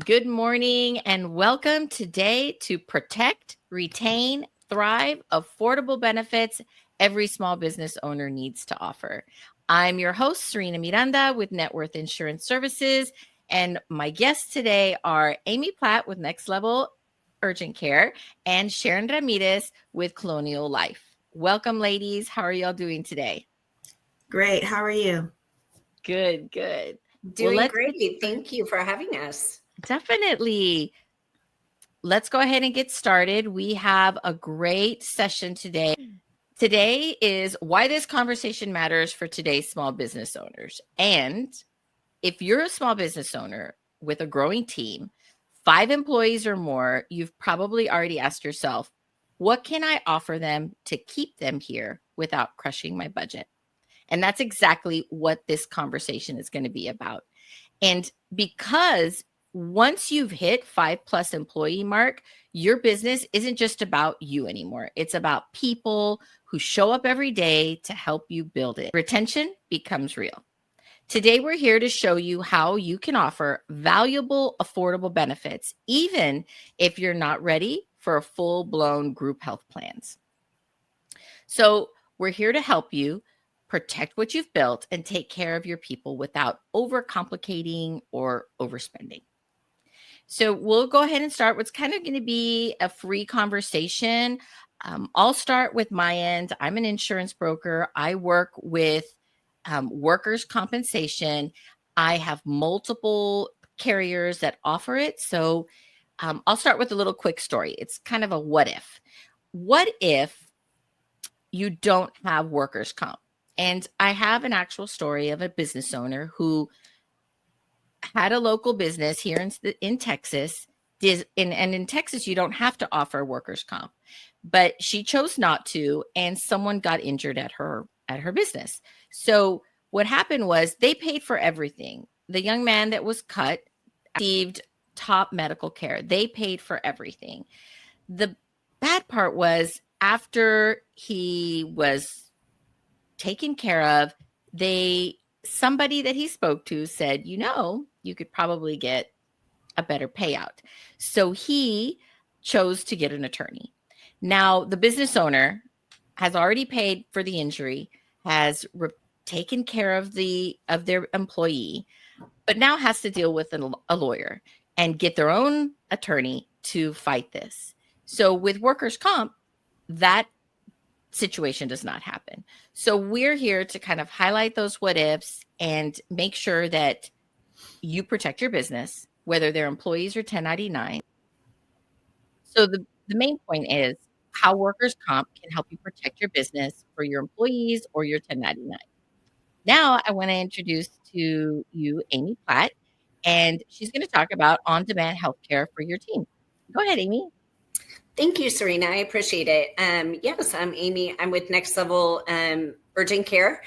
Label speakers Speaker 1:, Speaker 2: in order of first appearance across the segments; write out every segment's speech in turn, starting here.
Speaker 1: Good morning and welcome today to Protect, Retain, Thrive, Affordable Benefits Every Small Business Owner Needs to Offer. I'm your host, Serena Miranda with Net Worth Insurance Services, and my guests today are Amy Platt with Next Level Urgent Care and Sharon Ramirez with Colonial Life. Welcome, ladies. How are y'all doing today?
Speaker 2: Great. How are you?
Speaker 1: Good. Well,
Speaker 3: Doing great. Thank you for having us.
Speaker 1: Definitely. Let's go ahead and get started. We have a great session today. Today is why this conversation matters for today's small business owners. And if you're a small business owner with a growing team, 5 employees or more, you've probably already asked yourself, what can I offer them to keep them here without crushing my budget? And that's exactly what this conversation is going to be about. And because once you've hit 5+ employee mark, your business isn't just about you anymore. It's about people who show up every day to help you build it. Retention becomes real. Today, we're here to show you how you can offer valuable, affordable benefits, even if you're not ready for a full-blown group health plans. So we're here to help you protect what you've built and take care of your people without overcomplicating or overspending. So we'll go ahead and start what's kind of going to be a free conversation. I'll start with my end. I'm an insurance broker. I work with workers' compensation. I have multiple carriers that offer it. So I'll start with a little quick story. It's kind of a what if. What if you don't have workers' comp? And I have an actual story of a business owner who had a local business here in Texas. And in Texas, you don't have to offer workers' comp, but she chose not to, and someone got injured at her business. So what happened was they paid for everything. The young man that was cut received top medical care. They paid for everything. The bad part was after he was taken care of, somebody that he spoke to said, you could probably get a better payout. So he chose to get an attorney. Now, the business owner has already paid for the injury, has taken care of their employee, but now has to deal with a lawyer and get their own attorney to fight this. So with workers' comp, that situation does not happen. So we're here to kind of highlight those what ifs and make sure that you protect your business, whether they're employees or 1099. So the main point is how workers' comp can help you protect your business for your employees or your 1099. Now I want to introduce to you Amy Platt, and she's going to talk about on-demand healthcare for your team. Go ahead, Amy.
Speaker 3: Thank you, Serena. I appreciate it. Yes, I'm Amy. I'm with Next Level Urgent Care.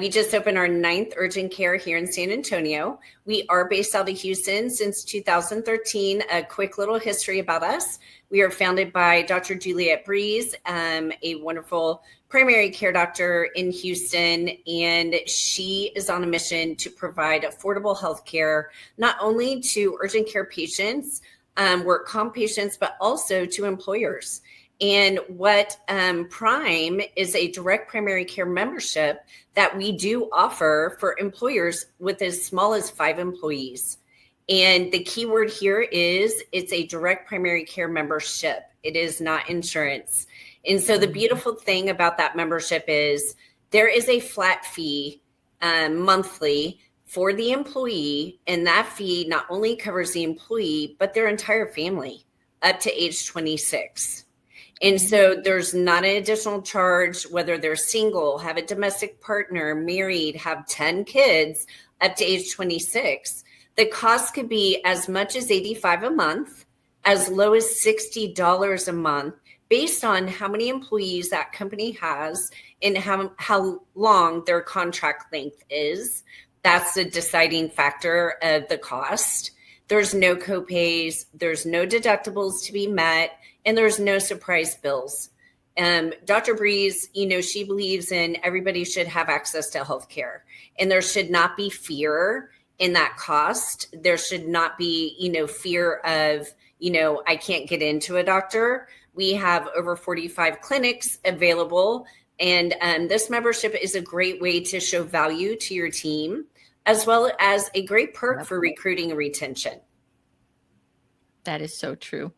Speaker 3: We just opened our 9th urgent care here in San Antonio. We are based out of Houston since 2013. A quick little history about us. We are founded by Dr. Juliette Breeze, a wonderful primary care doctor in Houston, and she is on a mission to provide affordable health care, not only to urgent care patients, work comp patients, but also to employers. And what Prime is a direct primary care membership that we do offer for employers with as small as 5 employees. And the key word here is it's a direct primary care membership. It is not insurance. And so the beautiful thing about that membership is there is a flat fee monthly for the employee, and that fee not only covers the employee, but their entire family up to age 26. And so there's not an additional charge, whether they're single, have a domestic partner, married, have 10 kids up to age 26. The cost could be as much as $85 a month, as low as $60 a month, based on how many employees that company has and how long their contract length is. That's the deciding factor of the cost. There's no copays, there's no deductibles to be met, and there's no surprise bills. Dr. Breeze, she believes in everybody should have access to healthcare, and there should not be fear in that cost. There should not be, fear of, I can't get into a doctor. We have over 45 clinics available. And this membership is a great way to show value to your team, as well as a great perk for recruiting and retention.
Speaker 1: That is so true.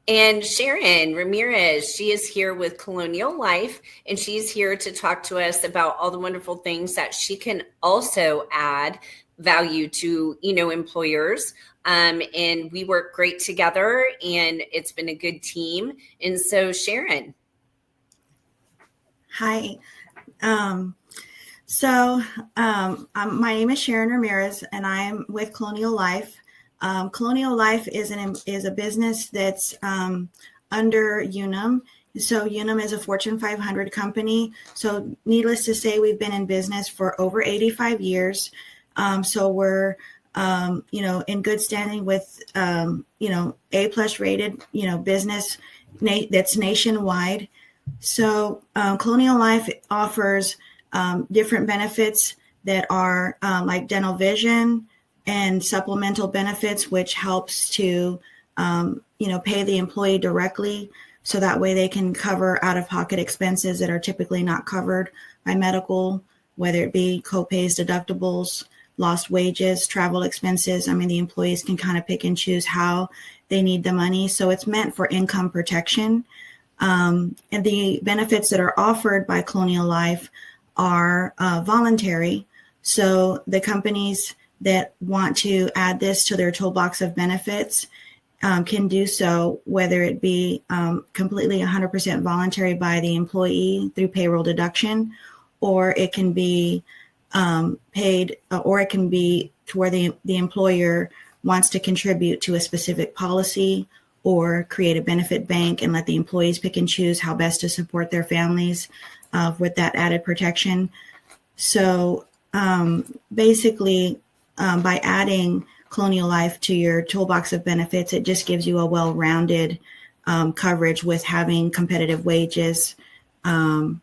Speaker 3: And Sharon Ramirez, she is here with Colonial Life, and she's here to talk to us about all the wonderful things that she can also add value to, employers. And we work great together, and it's been a good team. And so, Sharon.
Speaker 2: Hi. My name is Sharon Ramirez, and I'm with Colonial Life. Colonial Life is a business that's under Unum. So Unum is a Fortune 500 company. So needless to say, we've been in business for over 85 years. So we're, in good standing with, A+ rated, business that's nationwide. So Colonial Life offers different benefits that are like dental vision and supplemental benefits, which helps to, pay the employee directly. So that way they can cover out-of-pocket expenses that are typically not covered by medical, whether it be co-pays, deductibles, lost wages, travel expenses. The employees can kind of pick and choose how they need the money. So it's meant for income protection. And the benefits that are offered by Colonial Life are voluntary. So the companies that want to add this to their toolbox of benefits can do so, whether it be completely 100% voluntary by the employee through payroll deduction, or it can be paid, or it can be to where the employer wants to contribute to a specific policy or create a benefit bank and let the employees pick and choose how best to support their families with that added protection. So basically, by adding Colonial Life to your toolbox of benefits, it just gives you a well-rounded coverage with having competitive wages, the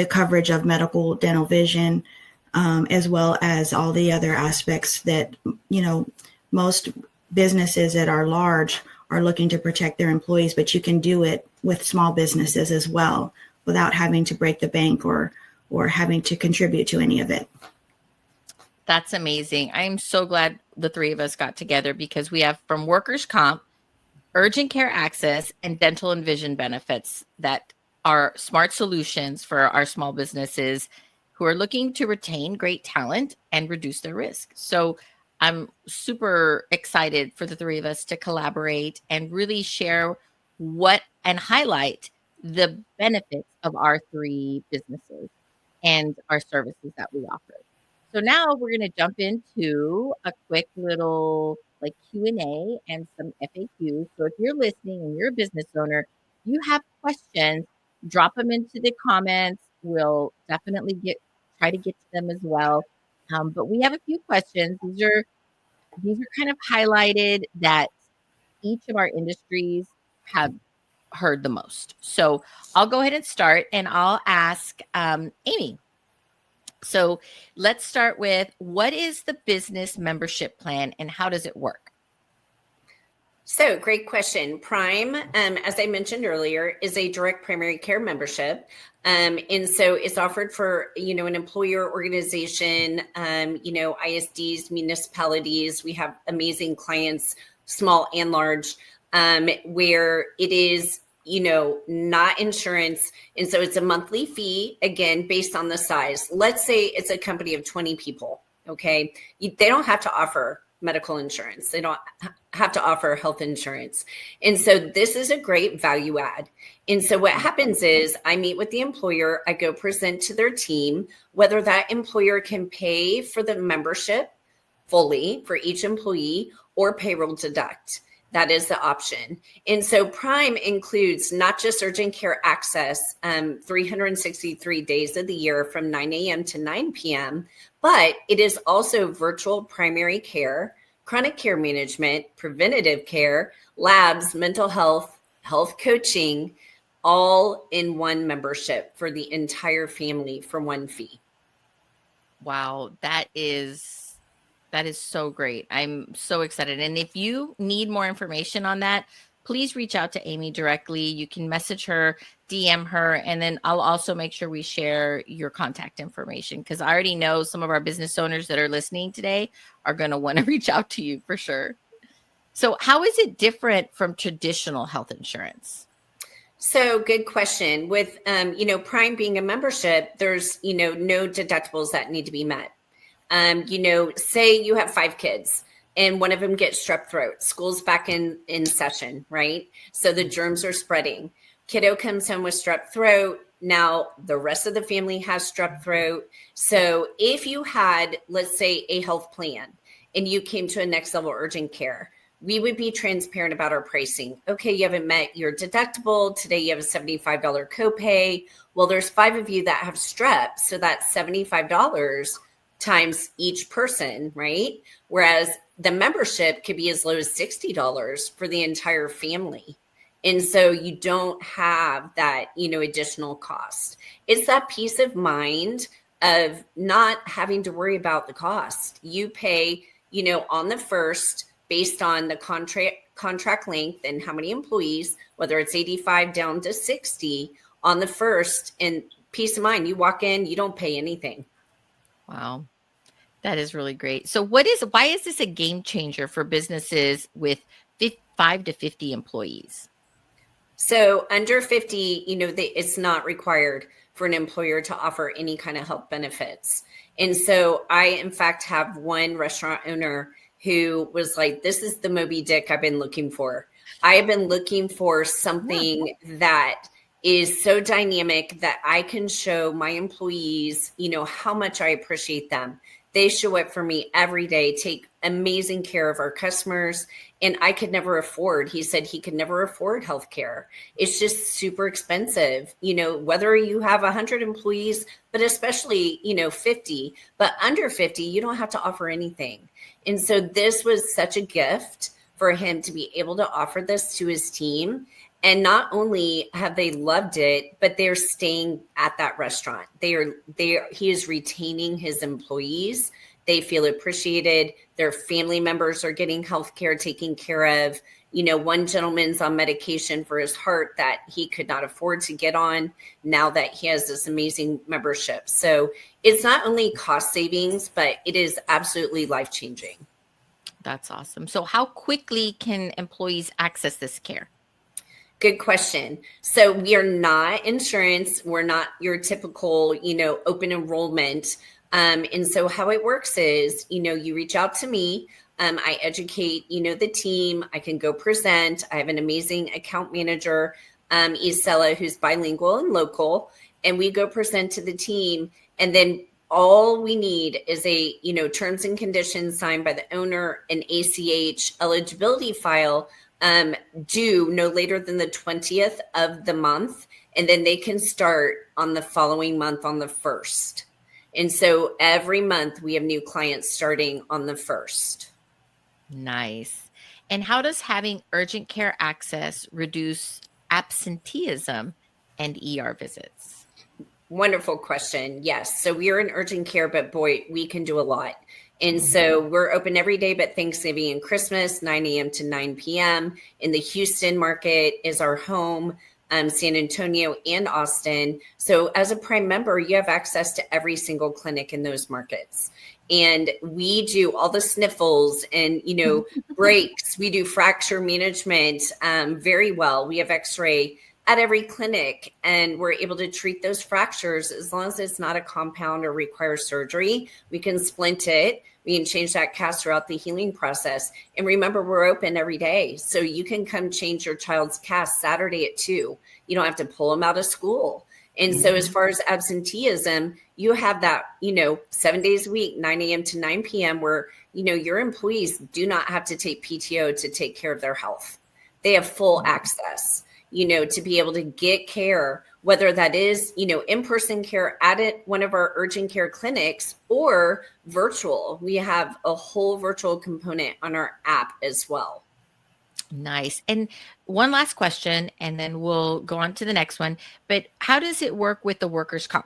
Speaker 2: coverage of medical, dental, vision, as well as all the other aspects that, most businesses that are large are looking to protect their employees, but you can do it with small businesses as well without having to break the bank or having to contribute to any of it.
Speaker 1: That's amazing. I'm so glad the three of us got together because we have from workers' comp, urgent care access, and dental and vision benefits that are smart solutions for our small businesses who are looking to retain great talent and reduce their risk. So I'm super excited for the three of us to collaborate and really share what and highlight the benefits of our three businesses and our services that we offer. So now we're going to jump into a quick little like Q&A and some FAQs. So if you're listening and you're a business owner, you have questions, drop them into the comments. We'll definitely try to get to them as well. But we have a few questions. These are kind of highlighted that each of our industries have heard the most. So I'll go ahead and start, and I'll ask Amy. So let's start with, what is the business membership plan and how does it work?
Speaker 3: So great question. Prime, as I mentioned earlier, is a direct primary care membership. And so it's offered for, an employer organization, ISDs, municipalities. We have amazing clients, small and large, where it is not insurance. And so it's a monthly fee, again, based on the size. Let's say it's a company of 20 people. Okay. They don't have to offer medical insurance. They don't have to offer health insurance. And so this is a great value add. And so what happens is I meet with the employer, I go present to their team, whether that employer can pay for the membership fully for each employee or payroll deduct. That is the option. And so Prime includes not just urgent care access 363 days of the year from 9 a.m. to 9 p.m., but it is also virtual primary care, chronic care management, preventative care, labs, mental health, health coaching, all in one membership for the entire family for one fee.
Speaker 1: Wow, that is so great. I'm so excited. And if you need more information on that, please reach out to Amy directly. You can message her, DM her, and then I'll also make sure we share your contact information, because I already know some of our business owners that are listening today are going to want to reach out to you for sure. So, how is it different from traditional health insurance?
Speaker 3: So good question. With, Prime being a membership, there's, no deductibles that need to be met. Say you have 5 kids and one of them gets strep throat. School's back in session, right? So the germs are spreading. Kiddo comes home with strep throat. Now the rest of the family has strep throat. So if you had, let's say, a health plan and you came to a next level urgent care, we would be transparent about our pricing. Okay, you haven't met your deductible. Today you have a $75 copay. Well, there's 5 of you that have strep. So that's $75 times each person, right? Whereas the membership could be as low as $60 for the entire family. And so you don't have that, additional cost. It's that peace of mind of not having to worry about the cost. You pay, on the first, based on the contract length and how many employees, whether it's 85 down to 60 on the first, and peace of mind. You walk in, you don't pay anything.
Speaker 1: Wow. That is really great. So why is this a game changer for businesses with 5 to 50 employees?
Speaker 3: So under 50, it's not required for an employer to offer any kind of health benefits. And so I, in fact, have one restaurant owner who was like, this is the Moby Dick I've been looking for. I have been looking for something that is so dynamic that I can show my employees, how much I appreciate them. They show up for me every day, take amazing care of our customers, and I could never afford. He said he could never afford healthcare. It's just super expensive, whether you have 100 employees, but especially, 50, but under 50, you don't have to offer anything. And so this was such a gift for him to be able to offer this to his team. And not only have they loved it, but they're staying at that restaurant. He is retaining his employees. They feel appreciated. Their family members are getting healthcare taken care of. One gentleman's on medication for his heart that he could not afford to get on now that he has this amazing membership. So it's not only cost savings, but it is absolutely life-changing.
Speaker 1: That's awesome. So how quickly can employees access this care?
Speaker 3: Good question. So we are not insurance. We're not your typical, open enrollment. And so how it works is, you reach out to me. I educate, the team. I can go present. I have an amazing account manager, Isela, who's bilingual and local. And we go present to the team. And then all we need is a, terms and conditions signed by the owner, an ACH eligibility file, due no later than the 20th of the month. And then they can start on the following month on the 1st. And so every month we have new clients starting on the 1st.
Speaker 1: Nice. And how does having urgent care access reduce absenteeism and ER visits?
Speaker 3: Wonderful question. Yes. So we are in urgent care, but boy, we can do a lot. And so we're open every day but Thanksgiving and Christmas, 9 a.m. to 9 p.m. In the Houston market is our home, San Antonio and Austin. So as a Prime member, you have access to every single clinic in those markets. And we do all the sniffles and, breaks. We do fracture management very well. We have x-ray at every clinic, and we're able to treat those fractures as long as it's not a compound or requires surgery. We can splint it. We can change that cast throughout the healing process. And remember, we're open every day. So you can come change your child's cast Saturday at 2. You don't have to pull them out of school. And so as far as absenteeism, you have that, 7 days a week, 9 a.m. to 9 p.m. where, your employees do not have to take PTO to take care of their health. They have full access, to be able to get care, whether that is, in-person care at one of our urgent care clinics or virtual. We have a whole virtual component on our app as well.
Speaker 1: Nice. And one last question, and then we'll go on to the next one. But how does it work with the workers' comp?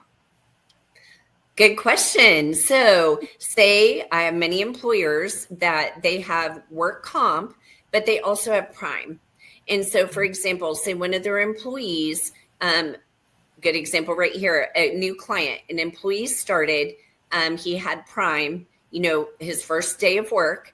Speaker 3: Good question. So, say I have many employers that they have work comp, but they also have prime. And so, for example, say one of their employees, good example right here, a new client, an employee started, he had prime, his first day of work.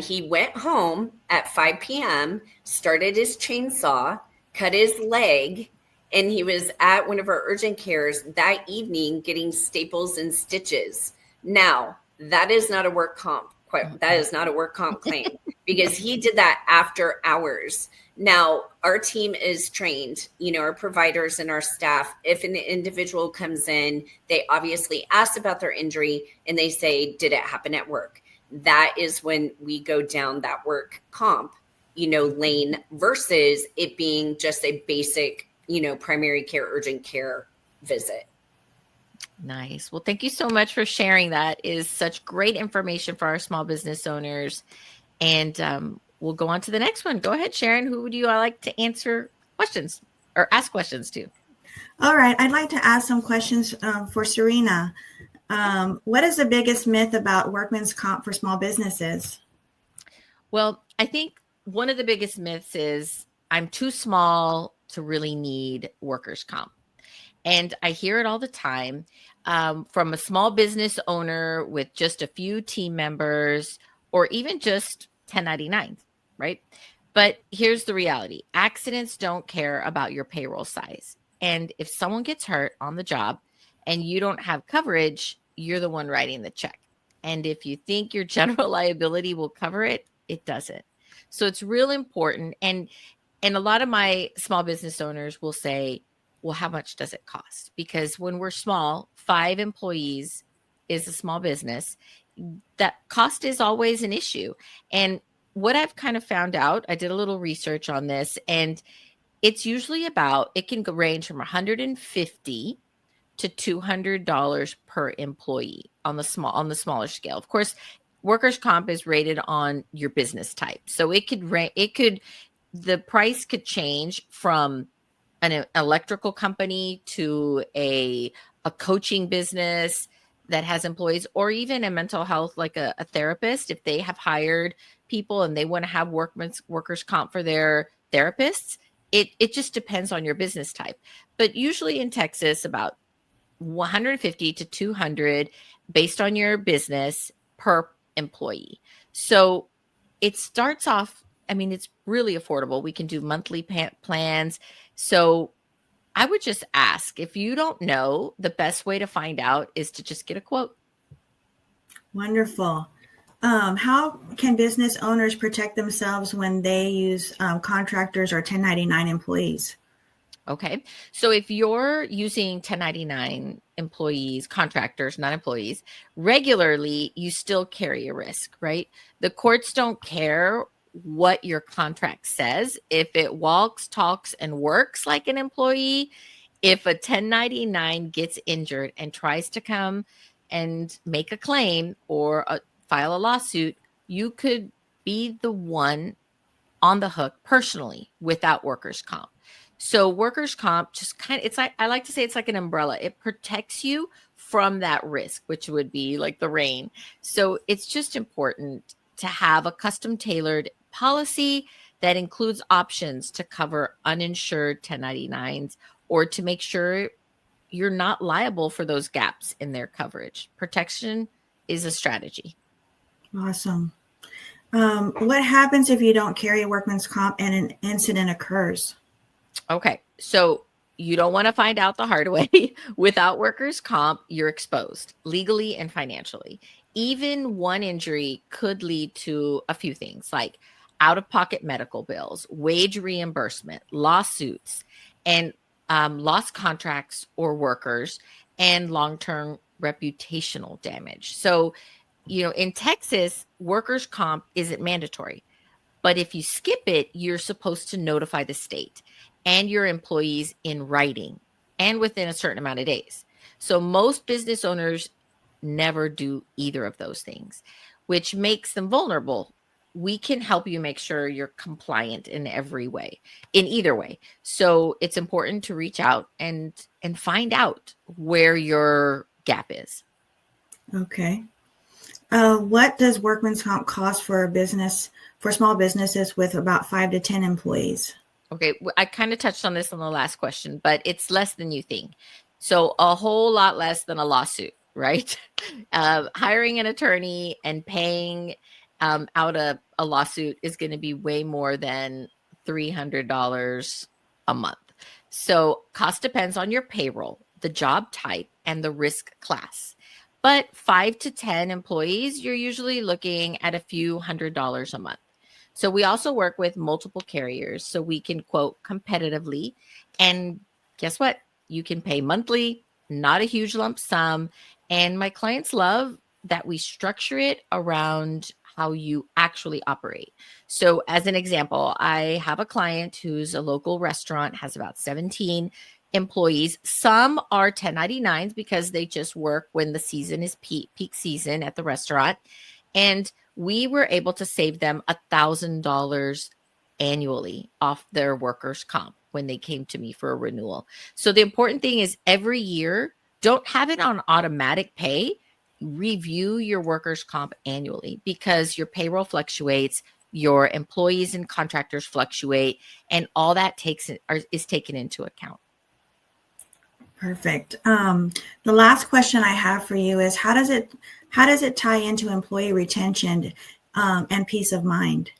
Speaker 3: He went home at 5 p.m., started his chainsaw, cut his leg, and he was at one of our urgent cares that evening getting staples and stitches. Now, that is not a work comp. That is not a work comp claim because he did that after hours. Now, our team is trained, our providers and our staff. If an individual comes in, they obviously ask about their injury and they say, did it happen at work? That is when we go down that work comp, lane versus it being just a basic, primary care, urgent care visit.
Speaker 1: Nice. Well, thank you so much for sharing. That is such great information for our small business owners. And we'll go on to the next one. Go ahead, Sharon. Who would you like to answer questions or ask questions to?
Speaker 2: All right. I'd like to ask some questions for Serena. What is the biggest myth about workman's comp for small businesses?
Speaker 1: Well, I think one of the biggest myths is I'm too small to really need workers' comp. And I hear it all the time from a small business owner with just a few team members or even just 1099s, right? But here's the reality. Accidents don't care about your payroll size. And if someone gets hurt on the job and you don't have coverage, you're the one writing the check. And if you think your general liability will cover it, it doesn't. So it's real important. And a lot of my small business owners will say, well, how much does it cost? Because when we're small, 5 employees is a small business. That cost is always an issue. And what I've kind of found out, I did a little research on this, and it's usually it can range from $150 to $200 per employee on the smaller scale. Of course, workers' comp is rated on your business type. So the price could change from an electrical company to a coaching business that has employees, or even a mental health, like a therapist. If they have hired people and they want to have workers' comp for their therapists, it just depends on your business type. But usually in Texas, about 150 to 200 based on your business per employee. So it starts off, it's really affordable. We can do monthly plans. So I would just ask, if you don't know, the best way to find out is to just get a quote.
Speaker 2: Wonderful. How can business owners protect themselves when they use contractors or 1099 employees?
Speaker 1: Okay. So if you're using 1099 employees, contractors, not employees, regularly, you still carry a risk, right? The courts don't care what your contract says. If it walks, talks, and works like an employee, if a 1099 gets injured and tries to come and make a claim or file a lawsuit, you could be the one on the hook personally without workers' comp. So workers' comp just I like to say it's like an umbrella. It protects you from that risk, which would be like the rain. So it's just important to have a custom tailored policy that includes options to cover uninsured 1099s or to make sure you're not liable for those gaps in their coverage. Protection is a strategy.
Speaker 2: Awesome. What happens if you don't carry workman's comp and an incident occurs?
Speaker 1: Okay, so you don't want to find out the hard way. Without workers' comp, you're exposed legally and financially. Even one injury could lead to a few things like out-of-pocket medical bills, wage reimbursement, lawsuits, and lost contracts or workers, and long-term reputational damage. So, in Texas, workers' comp isn't mandatory. But if you skip it, you're supposed to notify the state and your employees in writing and within a certain amount of days. So most business owners never do either of those things, which makes them vulnerable. We can help you make sure you're compliant in either way. So it's important to reach out and find out where your gap is.
Speaker 2: Okay. What does workman's comp cost for small businesses with about 5 to 10 employees?
Speaker 1: Okay, I kind of touched on this on the last question, but it's less than you think. So a whole lot less than a lawsuit, right? Hiring an attorney and paying out a lawsuit is going to be way more than $300 a month. So cost depends on your payroll, the job type, and the risk class. But 5 to 10 employees, you're usually looking at a few $100s a month. So we also work with multiple carriers so we can quote competitively. And guess what? You can pay monthly, not a huge lump sum. And my clients love that we structure it around how you actually operate. So as an example, I have a client who's a local restaurant, has about 17 employees. Some are 1099s because they just work when the season is peak season at the restaurant. And we were able to save them $1,000 annually off their workers' comp when they came to me for a renewal. So the important thing is every year, don't have it on automatic pay. Review your workers' comp annually because your payroll fluctuates, your employees and contractors fluctuate, and all that is taken into account.
Speaker 2: Perfect. The last question I have for you is how does it tie into employee retention and peace of mind?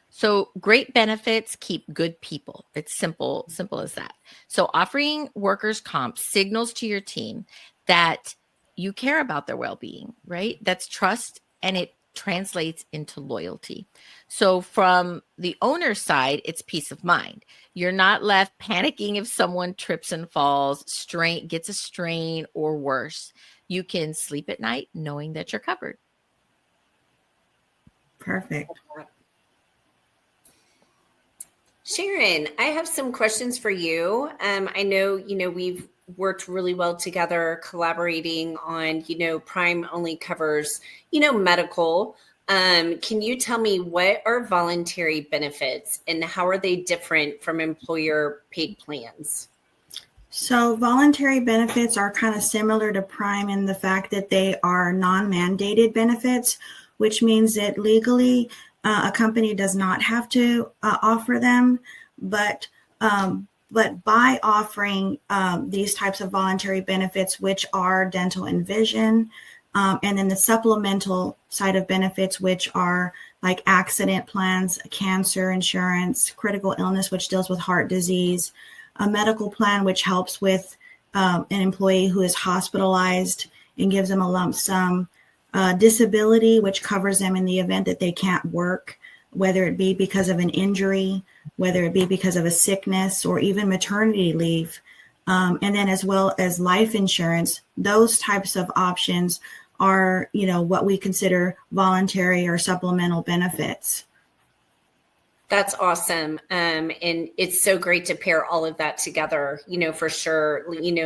Speaker 1: So great benefits keep good people. It's simple as that. So offering workers' comp signals to your team that you care about their well-being, right? That's trust, and it translates into loyalty. So from the owner's side, it's peace of mind. You're not left panicking if someone trips and falls, gets a strain, or worse. You can sleep at night knowing that you're covered.
Speaker 2: Perfect.
Speaker 3: Sharon, I have some questions for you. I know, we've worked really well together, collaborating on, Prime only covers, medical. Can you tell me what are voluntary benefits and how are they different from employer paid plans?
Speaker 2: So voluntary benefits are kind of similar to Prime in the fact that they are non-mandated benefits, which means that legally a company does not have to offer them, but by offering these types of voluntary benefits, which are dental and vision, and then the supplemental side of benefits, which are like accident plans, cancer insurance, critical illness, which deals with heart disease, a medical plan, which helps with an employee who is hospitalized and gives them a lump sum, disability, which covers them in the event that they can't work, whether it be because of an injury, whether it be because of a sickness, or even maternity leave. And then as well as life insurance, those types of options are, what we consider voluntary or supplemental benefits.
Speaker 3: That's awesome. And it's so great to pair all of that together, for sure.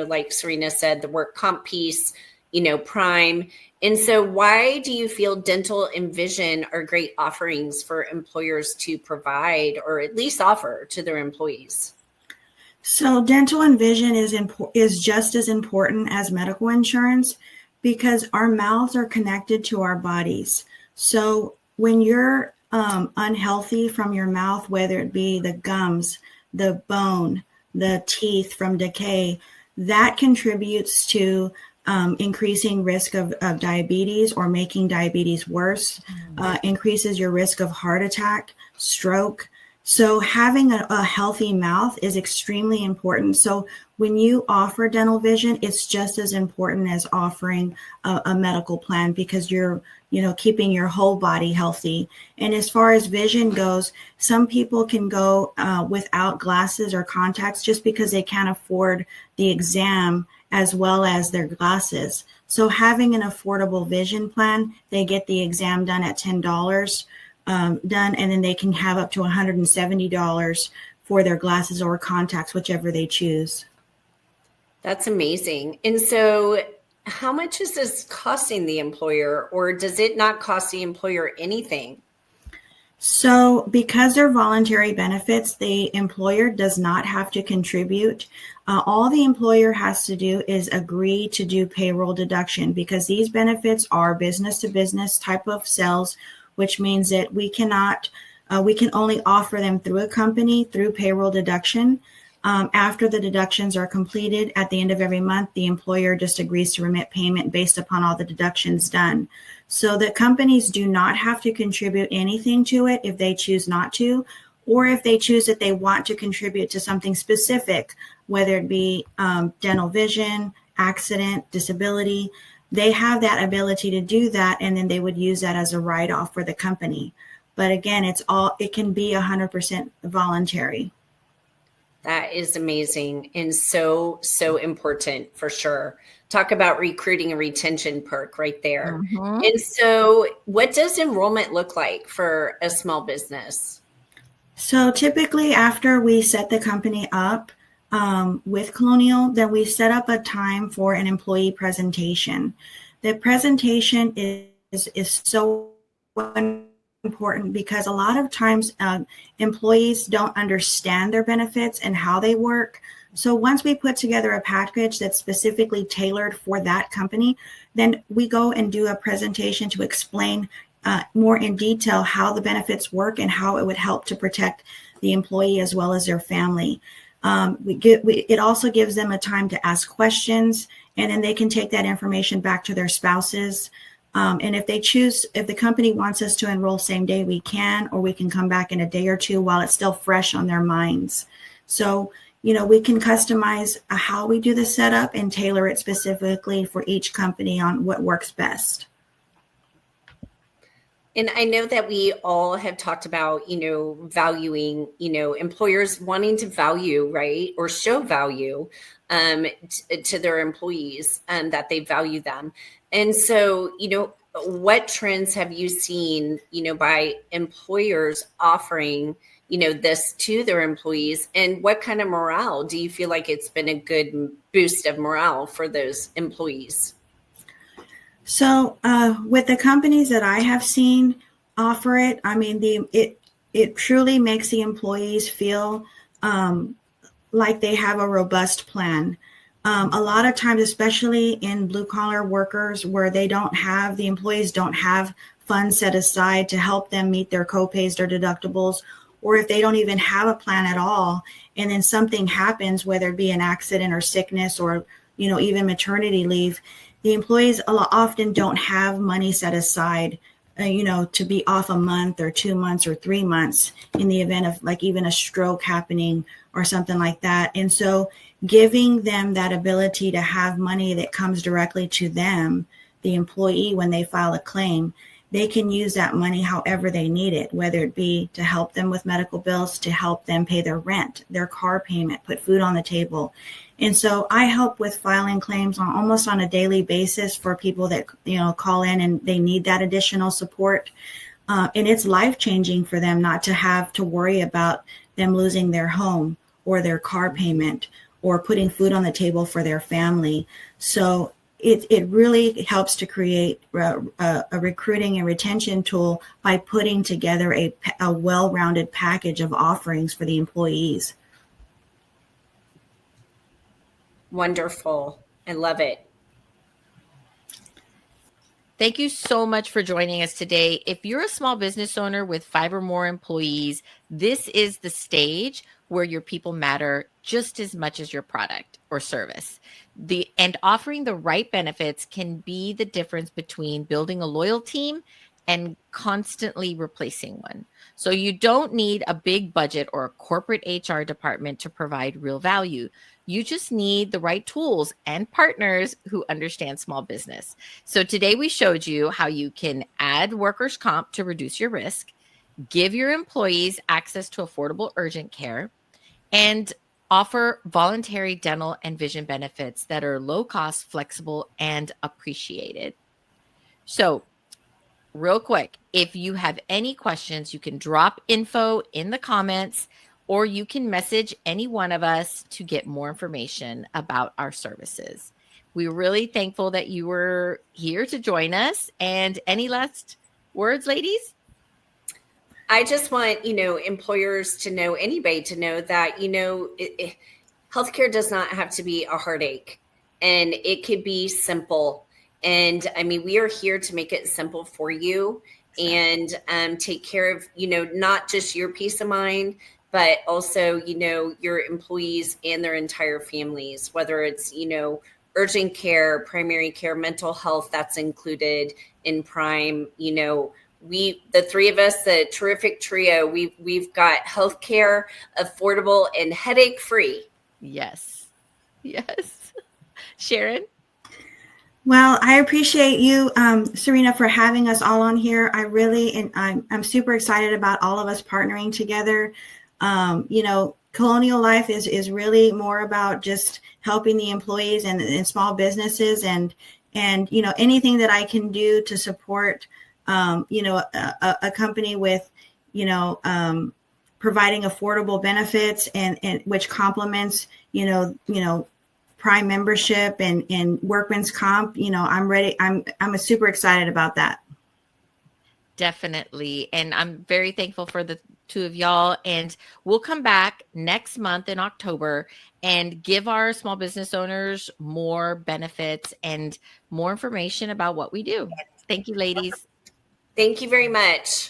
Speaker 3: Like Serena said, the work comp piece, Prime. And so why do you feel dental and vision are great offerings for employers to provide or at least offer to their employees?
Speaker 2: So dental and vision is just as important as medical insurance because our mouths are connected to our bodies. So when you're unhealthy from your mouth, whether it be the gums, the bone, the teeth from decay, that contributes to increasing risk of diabetes or making diabetes worse, increases your risk of heart attack, stroke. So having a healthy mouth is extremely important. So when you offer dental vision, it's just as important as offering a medical plan because you're, keeping your whole body healthy. And as far as vision goes, some people can go without glasses or contacts just because they can't afford the exam as well as their glasses. So having an affordable vision plan, they get the exam done at $10 done, and then they can have up to $170 for their glasses or contacts, whichever they choose.
Speaker 3: That's amazing. And so how much is this costing the employer, or does it not cost the employer anything?
Speaker 2: So, because they're voluntary benefits, the employer does not have to contribute. All the employer has to do is agree to do payroll deduction, because these benefits are business to business type of sales, which means that we can only offer them through a company through payroll deduction. After the deductions are completed at the end of every month, the employer just agrees to remit payment based upon all the deductions done. So the companies do not have to contribute anything to it if they choose not to, or if they choose that they want to contribute to something specific, whether it be dental vision, accident, disability. They have that ability to do that, and then they would use that as a write-off for the company. But again, it can be 100% voluntary.
Speaker 3: That is amazing and so important for sure. Talk about recruiting and retention perk right there.
Speaker 1: Mm-hmm.
Speaker 3: And so what does enrollment look like for a small business?
Speaker 2: So typically after we set the company up with Colonial, then we set up a time for an employee presentation. The presentation is so important because a lot of times employees don't understand their benefits and how they work. So once we put together a package that's specifically tailored for that company, then we go and do a presentation to explain more in detail how the benefits work and how it would help to protect the employee as well as their family. It also gives them a time to ask questions, and then they can take that information back to their spouses. And if the company wants us to enroll same day, we can, or we can come back in a day or two while it's still fresh on their minds. So, we can customize how we do the setup and tailor it specifically for each company on what works best.
Speaker 3: And I know that we all have talked about, valuing, employers wanting to value, right, or show value to their employees and that they value them. And so, what trends have you seen, by employers offering, this to their employees, and what kind of morale do you feel like it's been a good boost of morale for those employees?
Speaker 2: So with the companies that I have seen offer it, I mean, it truly makes the employees feel like they have a robust plan. A lot of times, especially in blue collar workers where the employees don't have funds set aside to help them meet their copays or deductibles, or if they don't even have a plan at all, and then something happens, whether it be an accident or sickness or, even maternity leave, the employees often don't have money set aside, to be off a month or 2 months or 3 months in the event of like even a stroke happening or something like that. And so giving them that ability to have money that comes directly to them, the employee, when they file a claim, they can use that money however they need it, whether it be to help them with medical bills, to help them pay their rent, their car payment, put food on the table. And so I help with filing claims almost on a daily basis for people that, call in and they need that additional support. And it's life-changing for them not to have to worry about them losing their home or their car payment or putting food on the table for their family. So it really helps to create a recruiting and retention tool by putting together a well-rounded package of offerings for the employees.
Speaker 3: Wonderful. I love it.
Speaker 1: Thank you so much for joining us today. If you're a small business owner with 5 or more employees, this is the stage where your people matter just as much as your product or service. And offering the right benefits can be the difference between building a loyal team and constantly replacing one. So you don't need a big budget or a corporate HR department to provide real value. You just need the right tools and partners who understand small business. So today we showed you how you can add workers' comp to reduce your risk, give your employees access to affordable urgent care, and offer voluntary dental and vision benefits that are low cost, flexible, and appreciated. So real quick, if you have any questions, you can drop info in the comments, or you can message any one of us to get more information about our services. We're really thankful that you were here to join us. And any last words, ladies?
Speaker 3: I just want, employers to know, anybody to know that, healthcare does not have to be a heartache, and it could be simple. And I mean, we are here to make it simple for you and take care of, not just your peace of mind, but also, your employees and their entire families, whether it's, urgent care, primary care, mental health, that's included in Prime. The three of us, the terrific trio, we've got healthcare, affordable, and headache free.
Speaker 1: Yes. Sharon?
Speaker 2: Well, I appreciate you, Serena, for having us all on here. I'm super excited about all of us partnering together. Colonial Life is really more about just helping the employees and small businesses, and anything that I can do to support a company with providing affordable benefits and which complements Prime membership and workman's comp. I'm ready. I'm super excited about that.
Speaker 1: Definitely. And I'm very thankful for the two of y'all. And we'll come back next month in October and give our small business owners more benefits and more information about what we do. Thank you, ladies.
Speaker 3: Thank you very much.